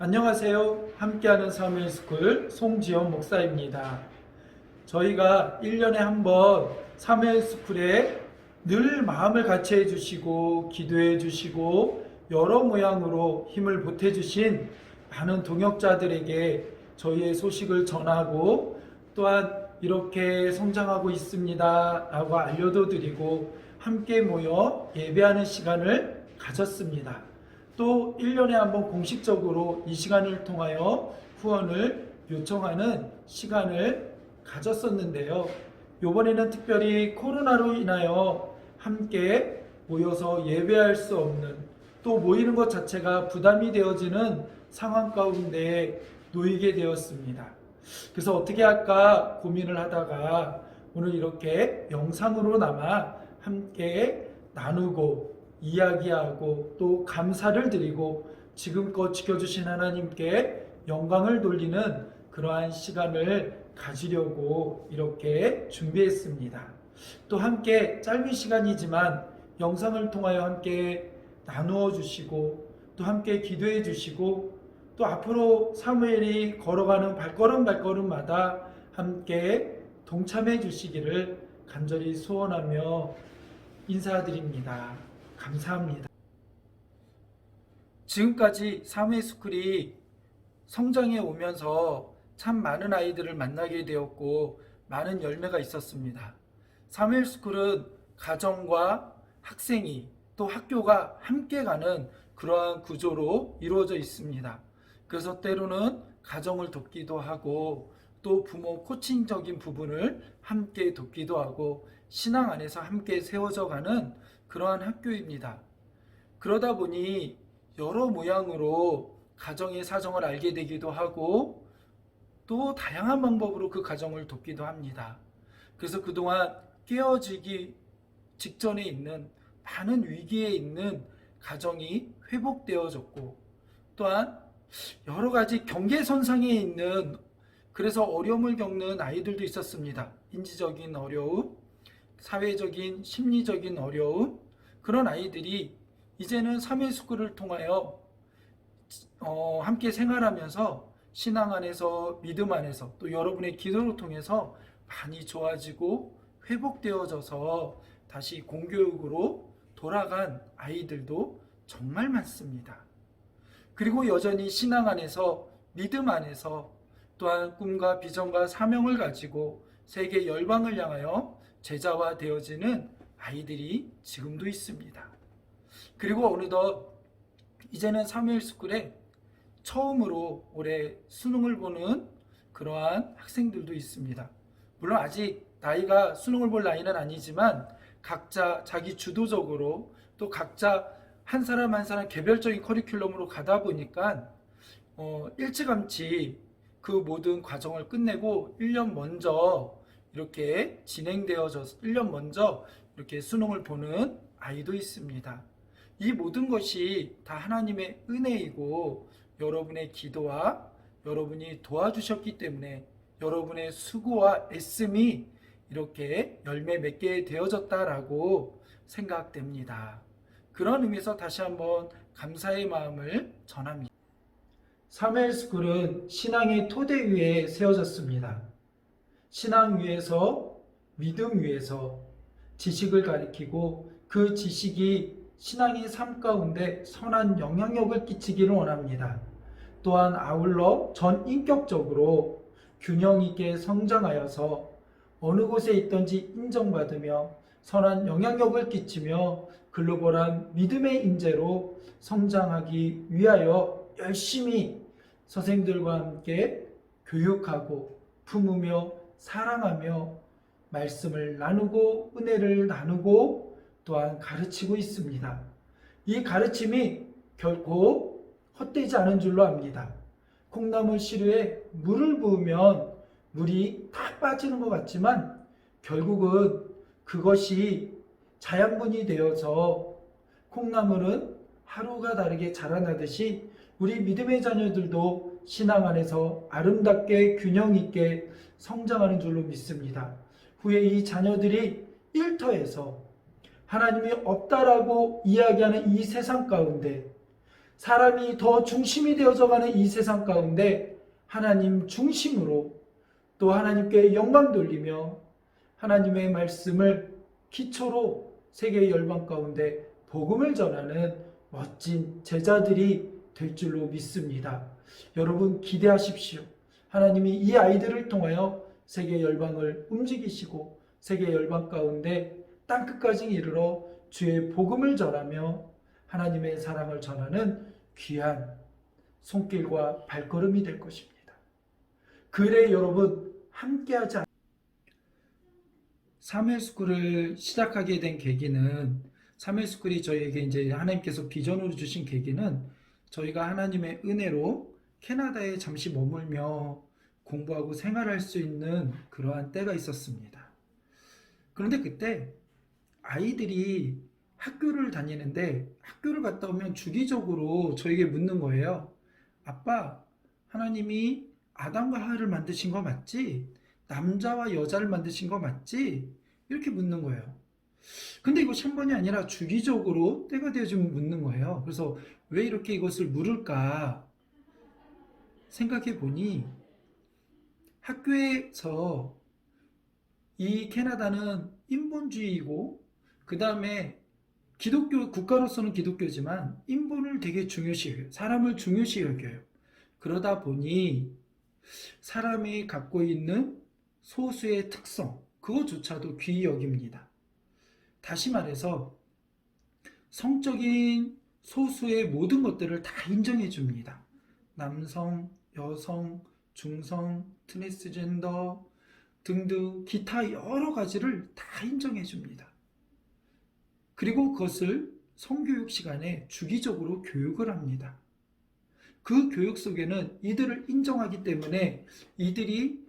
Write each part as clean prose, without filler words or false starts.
안녕하세요. 함께하는 사무엘스쿨 송지연 목사입니다. 저희가 1년에 한 번 사무엘스쿨에 늘 마음을 같이 해주시고 기도해 주시고 여러 모양으로 힘을 보태주신 많은 동역자들에게 저희의 소식을 전하고 또한 이렇게 성장하고 있습니다 라고 알려도 드리고 함께 모여 예배하는 시간을 가졌습니다. 또 1년에 한 번 공식적으로 이 시간을 통하여 후원을 요청하는 시간을 가졌었는데요. 이번에는 특별히 코로나로 인하여 함께 모여서 예배할 수 없는, 또 모이는 것 자체가 부담이 되어지는 상황 가운데 놓이게 되었습니다. 그래서 어떻게 할까 고민을 하다가 오늘 이렇게 영상으로나마 함께 나누고 이야기하고 또 감사를 드리고 지금껏 지켜주신 하나님께 영광을 돌리는 그러한 시간을 가지려고 이렇게 준비했습니다. 또 함께 짧은 시간이지만 영상을 통하여 함께 나누어 주시고 또 함께 기도해 주시고 또 앞으로 사무엘이 걸어가는 발걸음마다 함께 동참해 주시기를 간절히 소원하며 인사드립니다. 감사합니다. 지금까지 사무엘스쿨이 성장해 오면서 참 많은 아이들을 만나게 되었고 많은 열매가 있었습니다. 사무엘스쿨은 가정과 학생이 또 학교가 함께 가는 그러한 구조로 이루어져 있습니다. 그래서 때로는 가정을 돕기도 하고 또 부모 코칭적인 부분을 함께 돕기도 하고 신앙 안에서 함께 세워져 가는 그러한 학교입니다. 그러다 보니 여러 모양으로 가정의 사정을 알게 되기도 하고 또 다양한 방법으로 그 가정을 돕기도 합니다. 그래서 그동안 깨어지기 직전에 있는 많은 위기에 있는 가정이 회복되어졌고 또한 여러 가지 경계선상에 있는 그래서 어려움을 겪는 아이들도 있었습니다. 인지적인 어려움, 사회적인 심리적인 어려움, 그런 아이들이 이제는 사무엘스쿨을 통하여 함께 생활하면서 신앙 안에서 믿음 안에서 또 여러분의 기도를 통해서 많이 좋아지고 회복되어져서 다시 공교육으로 돌아간 아이들도 정말 많습니다. 그리고 여전히 신앙 안에서 믿음 안에서 또한 꿈과 비전과 사명을 가지고 세계 열방을 향하여 제자화 되어지는 아이들이 지금도 있습니다. 그리고 어느덧 이제는 사무엘스쿨에 처음으로 올해 수능을 보는 그러한 학생들도 있습니다. 물론 아직 나이가 수능을 볼 나이는 아니지만 각자 자기 주도적으로 또 각자 한 사람 한 사람 개별적인 커리큘럼으로 가다 보니까 일찌감치 그 모든 과정을 끝내고 1년 먼저 이렇게 진행되어져서 1년 먼저 이렇게 수능을 보는 아이도 있습니다. 이 모든 것이 다 하나님의 은혜이고 여러분의 기도와 여러분이 도와주셨기 때문에 여러분의 수고와 애씀이 이렇게 열매 맺게 되어졌다라고 생각됩니다. 그런 의미에서 다시 한번 감사의 마음을 전합니다. 사무엘스쿨은 신앙의 토대 위에 세워졌습니다. 신앙 위에서 믿음 위에서 지식을 가리키고 그 지식이 신앙의 삶 가운데 선한 영향력을 끼치기를 원합니다. 또한 아울러 전인격적으로 균형 있게 성장하여서 어느 곳에 있든지 인정받으며 선한 영향력을 끼치며 글로벌한 믿음의 인재로 성장하기 위하여 열심히 선생님들과 함께 교육하고 품으며 사랑하며 말씀을 나누고 은혜를 나누고 또한 가르치고 있습니다. 이 가르침이 결코 헛되지 않은 줄로 압니다. 콩나물 시루에 물을 부으면 물이 다 빠지는 것 같지만 결국은 그것이 자양분이 되어서 콩나물은 하루가 다르게 자라나듯이 우리 믿음의 자녀들도 신앙 안에서 아름답게 균형 있게 성장하는 줄로 믿습니다. 후에 이 자녀들이 일터에서 하나님이 없다라고 이야기하는 이 세상 가운데 사람이 더 중심이 되어져가는 이 세상 가운데 하나님 중심으로 또 하나님께 영광 돌리며 하나님의 말씀을 기초로 세계 열방 가운데 복음을 전하는 멋진 제자들이 될 줄로 믿습니다. 여러분 기대하십시오. 하나님이 이 아이들을 통하여 세계 열방을 움직이시고 세계 열방 가운데 땅끝까지 이르러 주의 복음을 전하며 하나님의 사랑을 전하는 귀한 손길과 발걸음이 될 것입니다. 그래 여러분 함께하지 않... 사무엘스쿨을 시작하게 된 계기는 사무엘스쿨이 저희에게 이제 하나님께서 비전으로 주신 계기는 저희가 하나님의 은혜로 캐나다에 잠시 머물며 공부하고 생활할 수 있는 그러한 때가 있었습니다. 그런데 그때 아이들이 학교를 다니는데 학교를 갔다 오면 주기적으로 저에게 묻는 거예요. 아빠, 하나님이 아담과 하와를 만드신 거 맞지? 남자와 여자를 만드신 거 맞지? 이렇게 묻는 거예요. 근데 이것이 한 번이 아니라 주기적으로 때가 되어지면 묻는 거예요. 그래서 왜 이렇게 이것을 물을까 생각해 보니 학교에서 이 캐나다는 인본주의이고 그 다음에 기독교 국가로서는 기독교지만 인본을 되게 중요시 여겨요. 사람을 중요시 여겨요. 그러다 보니 사람이 갖고 있는 소수의 특성 그것조차도 귀히 여깁니다. 다시 말해서 성적인 소수의 모든 것들을 다 인정해 줍니다. 남성, 여성, 중성, 트랜스젠더 등등 기타 여러 가지를 다 인정해 줍니다. 그리고 그것을 성교육 시간에 주기적으로 교육을 합니다. 그 교육 속에는 이들을 인정하기 때문에 이들이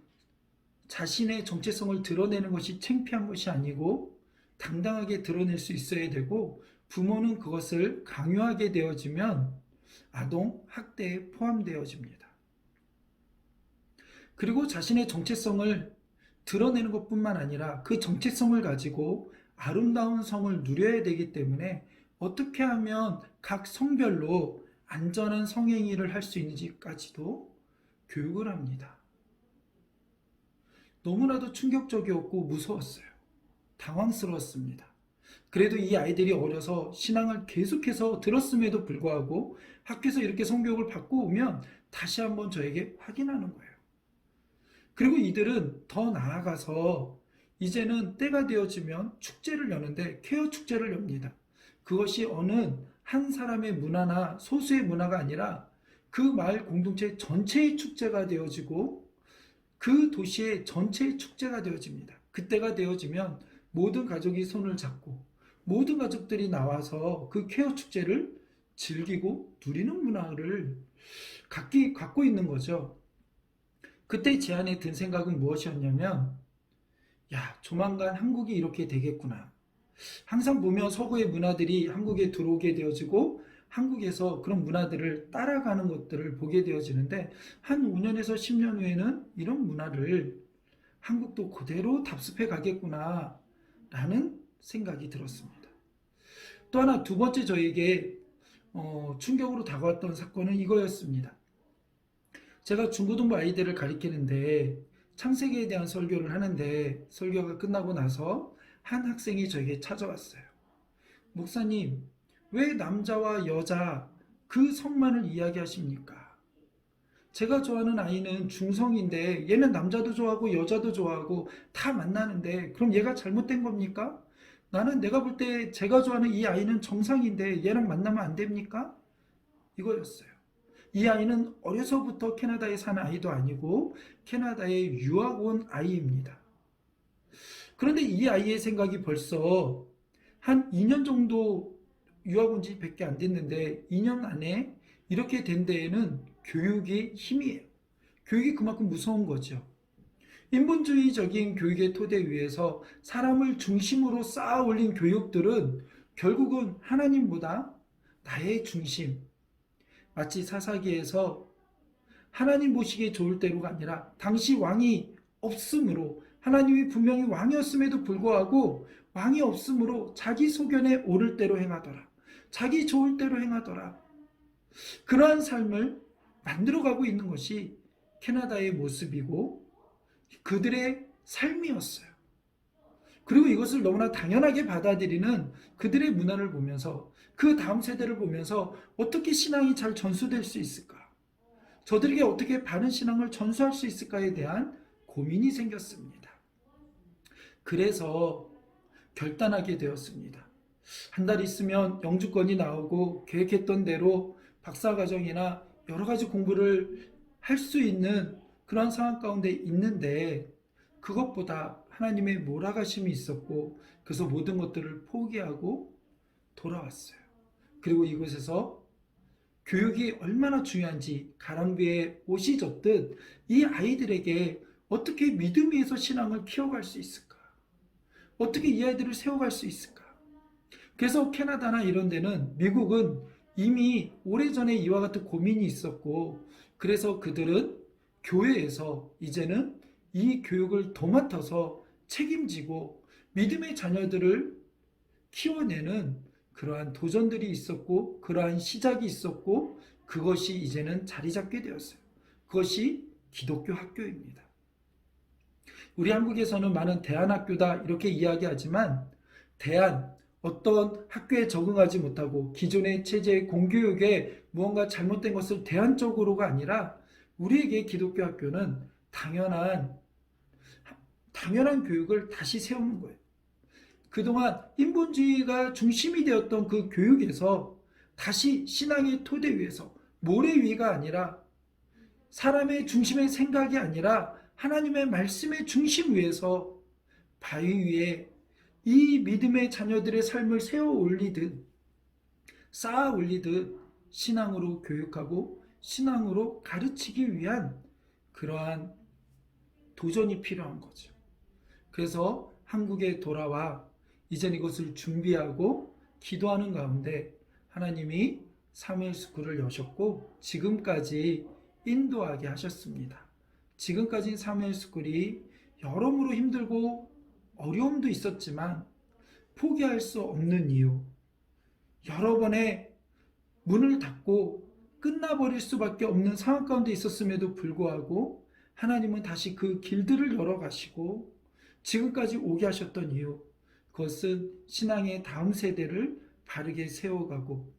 자신의 정체성을 드러내는 것이 창피한 것이 아니고 당당하게 드러낼 수 있어야 되고 부모는 그것을 강요하게 되어지면 아동 학대에 포함되어집니다. 그리고 자신의 정체성을 드러내는 것뿐만 아니라 그 정체성을 가지고 아름다운 성을 누려야 되기 때문에 어떻게 하면 각 성별로 안전한 성행위를 할 수 있는지까지도 교육을 합니다. 너무나도 충격적이었고 무서웠어요. 당황스러웠습니다. 그래도 이 아이들이 어려서 신앙을 계속해서 들었음에도 불구하고 학교에서 이렇게 성교육을 받고 오면 다시 한번 저에게 확인하는 거예요. 그리고 이들은 더 나아가서 이제는 때가 되어지면 축제를 여는데 케어 축제를 엽니다. 그것이 어느 한 사람의 문화나 소수의 문화가 아니라 그 마을 공동체 전체의 축제가 되어지고 그 도시의 전체의 축제가 되어집니다. 그때가 되어지면 모든 가족이 손을 잡고 모든 가족들이 나와서 그 케어 축제를 즐기고 누리는 문화를 갖고 있는 거죠. 그때 제 안에 든 생각은 무엇이었냐면 야, 조만간 한국이 이렇게 되겠구나. 항상 보면 서구의 문화들이 한국에 들어오게 되어지고 한국에서 그런 문화들을 따라가는 것들을 보게 되어지는데 한 5년에서 10년 후에는 이런 문화를 한국도 그대로 답습해 가겠구나 라는 생각이 들었습니다. 또 하나 두 번째 저에게 충격으로 다가왔던 사건은 이거였습니다. 제가 중고등부 아이들을 가리키는데 창세기에 대한 설교를 하는데 설교가 끝나고 나서 한 학생이 저에게 찾아왔어요. 목사님, 왜 남자와 여자 그 성만을 이야기하십니까? 제가 좋아하는 아이는 중성인데 얘는 남자도 좋아하고 여자도 좋아하고 다 만나는데 그럼 얘가 잘못된 겁니까? 나는 내가 볼 때 제가 좋아하는 이 아이는 정상인데 얘랑 만나면 안 됩니까? 이거였어요. 이 아이는 어려서부터 캐나다에 사는 아이도 아니고 캐나다에 유학 온 아이입니다. 그런데 이 아이의 생각이 벌써 한 2년 정도 유학 온 지 밖에 안 됐는데 2년 안에 이렇게 된 데에는 교육이 힘이에요. 교육이 그만큼 무서운 거죠. 인본주의적인 교육의 토대 위에서 사람을 중심으로 쌓아 올린 교육들은 결국은 하나님보다 나의 중심, 마치 사사기에서 하나님 보시기에 좋을 때로가 아니라 당시 왕이 없으므로 하나님이 분명히 왕이었음에도 불구하고 왕이 없으므로 자기 소견에 오를 대로 행하더라. 자기 좋을 대로 행하더라. 그러한 삶을 만들어가고 있는 것이 캐나다의 모습이고 그들의 삶이었어요. 그리고 이것을 너무나 당연하게 받아들이는 그들의 문화를 보면서 그 다음 세대를 보면서 어떻게 신앙이 잘 전수될 수 있을까? 저들에게 어떻게 바른 신앙을 전수할 수 있을까에 대한 고민이 생겼습니다. 그래서 결단하게 되었습니다. 한 달 있으면 영주권이 나오고 계획했던 대로 박사과정이나 여러 가지 공부를 할 수 있는 그런 상황 가운데 있는데 그것보다 하나님의 몰아가심이 있었고 그래서 모든 것들을 포기하고 돌아왔어요. 그리고 이곳에서 교육이 얼마나 중요한지 가랑비에 옷이 젖듯 이 아이들에게 어떻게 믿음 위에서 신앙을 키워갈 수 있을까? 어떻게 이 아이들을 세워갈 수 있을까? 그래서 캐나다나 이런 데는 미국은 이미 오래전에 이와 같은 고민이 있었고 그래서 그들은 교회에서 이제는 이 교육을 도맡아서 책임지고 믿음의 자녀들을 키워내는 그러한 도전들이 있었고 그러한 시작이 있었고 그것이 이제는 자리 잡게 되었어요. 그것이 기독교 학교입니다. 우리 한국에서는 많은 대안학교다 이렇게 이야기하지만 어떤 학교에 적응하지 못하고 기존의 체제 공교육에 무언가 잘못된 것을 대안적으로가 아니라 우리에게 기독교 학교는 당연한 교육을 다시 세우는 거예요. 그동안 인본주의가 중심이 되었던 그 교육에서 다시 신앙의 토대 위에서 모래 위가 아니라 사람의 중심의 생각이 아니라 하나님의 말씀의 중심 위에서 바위 위에 이 믿음의 자녀들의 삶을 쌓아 올리듯 신앙으로 교육하고 신앙으로 가르치기 위한 그러한 도전이 필요한 거죠. 그래서 한국에 돌아와 이젠 이것을 준비하고 기도하는 가운데 하나님이 사무엘스쿨을 여셨고 지금까지 인도하게 하셨습니다. 지금까지 사무엘스쿨이 여러모로 힘들고 어려움도 있었지만 포기할 수 없는 이유, 여러 번의 문을 닫고 끝나버릴 수밖에 없는 상황 가운데 있었음에도 불구하고 하나님은 다시 그 길들을 열어가시고 지금까지 오게 하셨던 이유, 그것은 신앙의 다음 세대를 바르게 세워가고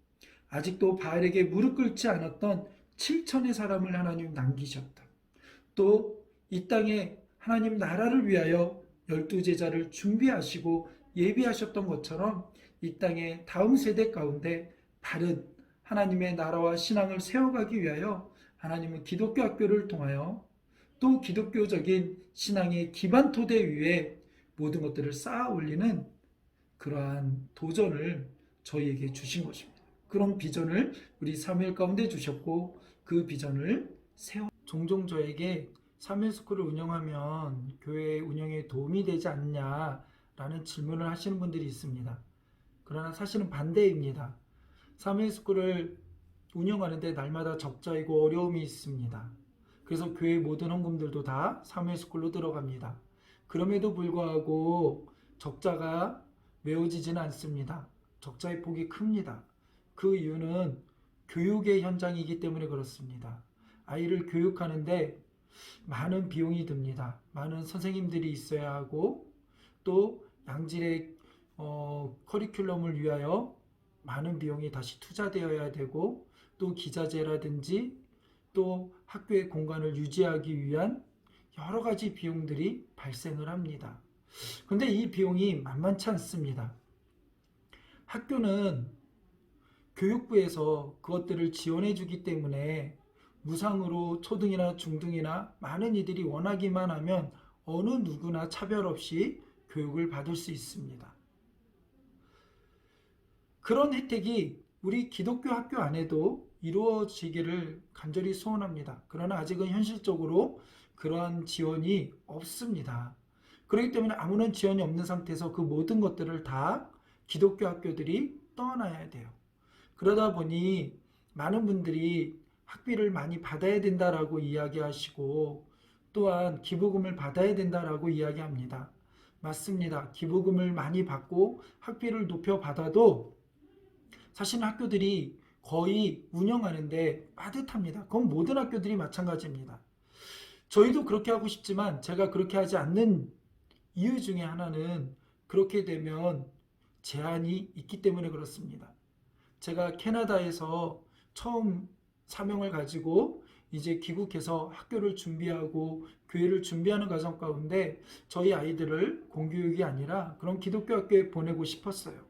아직도 바알에게 무릎 꿇지 않았던 7천의 사람을 하나님 남기셨다. 또 이 땅에 하나님 나라를 위하여 12제자를 준비하시고 예비하셨던 것처럼 이 땅의 다음 세대 가운데 바른 하나님의 나라와 신앙을 세워가기 위하여 하나님은 기독교 학교를 통하여 또 기독교적인 신앙의 기반 토대 위에 모든 것들을 쌓아 올리는 그러한 도전을 저희에게 주신 것입니다. 그런 비전을 우리 사무엘 가운데 주셨고 그 비전을 종종 저에게 사무엘스쿨을 운영하면 교회 운영에 도움이 되지 않냐라는 질문을 하시는 분들이 있습니다. 그러나 사실은 반대입니다. 사무엘스쿨을 운영하는데 날마다 적자이고 어려움이 있습니다. 그래서 교회 모든 헌금들도 다 사무엘스쿨로 들어갑니다. 그럼에도 불구하고 적자가 메워지지는 않습니다. 적자의 폭이 큽니다. 그 이유는 교육의 현장이기 때문에 그렇습니다. 아이를 교육하는데 많은 비용이 듭니다. 많은 선생님들이 있어야 하고 또 양질의 커리큘럼을 위하여 많은 비용이 다시 투자되어야 되고 또 기자재라든지 또 학교의 공간을 유지하기 위한 여러 가지 비용들이 발생을 합니다. 그런데 이 비용이 만만치 않습니다. 학교는 교육부에서 그것들을 지원해 주기 때문에 무상으로 초등이나 중등이나 많은 이들이 원하기만 하면 어느 누구나 차별 없이 교육을 받을 수 있습니다. 그런 혜택이 우리 기독교 학교 안에도 이루어지기를 간절히 소원합니다. 그러나 아직은 현실적으로 그러한 지원이 없습니다. 그렇기 때문에 아무런 지원이 없는 상태에서 그 모든 것들을 다 기독교 학교들이 떠나야 돼요. 그러다 보니 많은 분들이 학비를 많이 받아야 된다라고 이야기하시고 또한 기부금을 받아야 된다라고 이야기합니다. 맞습니다. 기부금을 많이 받고 학비를 높여 받아도 사실 학교들이 거의 운영하는데 빠듯합니다. 그건 모든 학교들이 마찬가지입니다. 저희도 그렇게 하고 싶지만 제가 그렇게 하지 않는 이유 중에 하나는 그렇게 되면 제한이 있기 때문에 그렇습니다. 제가 캐나다에서 처음 사명을 가지고 이제 귀국해서 학교를 준비하고 교회를 준비하는 과정 가운데 저희 아이들을 공교육이 아니라 그런 기독교 학교에 보내고 싶었어요.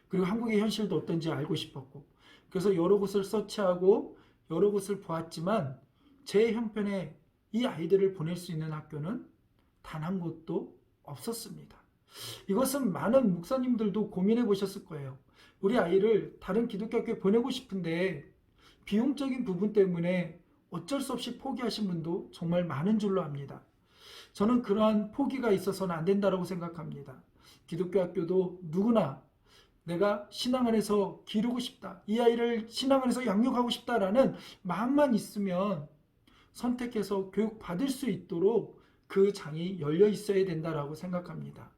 그리고 한국의 현실도 어떤지 알고 싶었고, 그래서 여러 곳을 서치하고 여러 곳을 보았지만 제 형편에 이 아이들을 보낼 수 있는 학교는 단 한 곳도 없었습니다. 이것은 많은 목사님들도 고민해 보셨을 거예요. 우리 아이를 다른 기독교 학교에 보내고 싶은데 비용적인 부분 때문에 어쩔 수 없이 포기하신 분도 정말 많은 줄로 압니다. 저는 그러한 포기가 있어서는 안 된다고 생각합니다. 기독교 학교도 누구나 내가 신앙 안에서 기르고 싶다, 이 아이를 신앙 안에서 양육하고 싶다라는 마음만 있으면 선택해서 교육받을 수 있도록 그 장이 열려 있어야 된다고 생각합니다.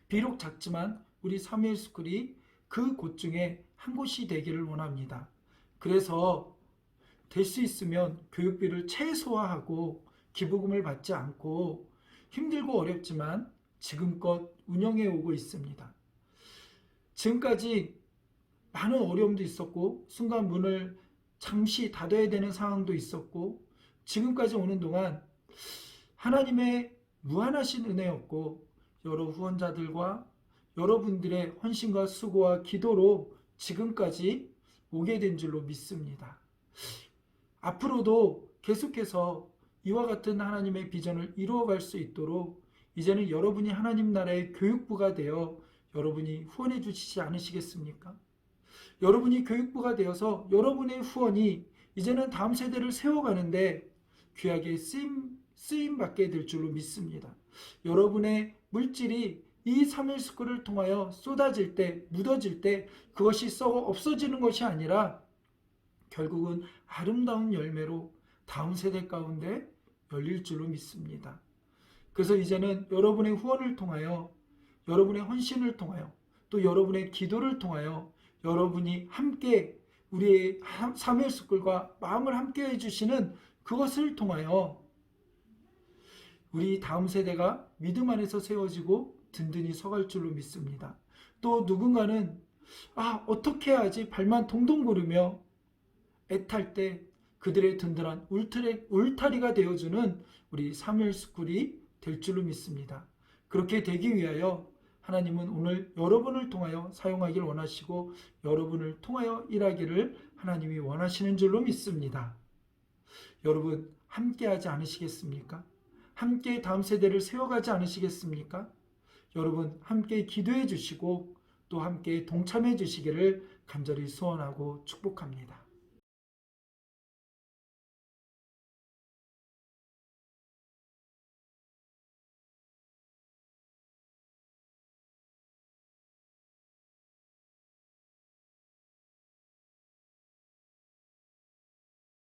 비록 작지만 우리 사무엘 스쿨이 그 곳 중에 한 곳이 되기를 원합니다. 그래서 될 수 있으면 교육비를 최소화하고 기부금을 받지 않고 힘들고 어렵지만 지금껏 운영해 오고 있습니다. 지금까지 많은 어려움도 있었고 순간 문을 잠시 닫아야 되는 상황도 있었고 지금까지 오는 동안 하나님의 무한하신 은혜였고 여러 후원자들과 여러분들의 헌신과 수고와 기도로 지금까지 오게 된 줄로 믿습니다. 앞으로도 계속해서 이와 같은 하나님의 비전을 이루어갈 수 있도록 이제는 여러분이 하나님 나라의 교육부가 되어 여러분이 후원해 주시지 않으시겠습니까? 여러분이 교육부가 되어서 여러분의 후원이 이제는 다음 세대를 세워가는데 귀하게 쓰임 받게 될 줄로 믿습니다. 여러분의 물질이 이 사무엘스쿨을 통하여 쏟아질 때, 묻어질 때 그것이 썩어 없어지는 것이 아니라 결국은 아름다운 열매로 다음 세대 가운데 열릴 줄로 믿습니다. 그래서 이제는 여러분의 후원을 통하여, 여러분의 헌신을 통하여, 또 여러분의 기도를 통하여 여러분이 함께 우리의 사무엘스쿨과 마음을 함께 해주시는 그것을 통하여 우리 다음 세대가 믿음 안에서 세워지고 든든히 서갈 줄로 믿습니다. 또 누군가는 어떻게 해야지 발만 동동 구르며 애탈 때 그들의 든든한 울타리가 되어주는 우리 사무엘스쿨이 될 줄로 믿습니다. 그렇게 되기 위하여 하나님은 오늘 여러분을 통하여 사용하길 원하시고 여러분을 통하여 일하기를 하나님이 원하시는 줄로 믿습니다. 여러분 함께하지 않으시겠습니까? 함께 다음 세대를 세워가지 않으시겠습니까? 여러분 함께 기도해 주시고 또 함께 동참해 주시기를 간절히 소원하고 축복합니다.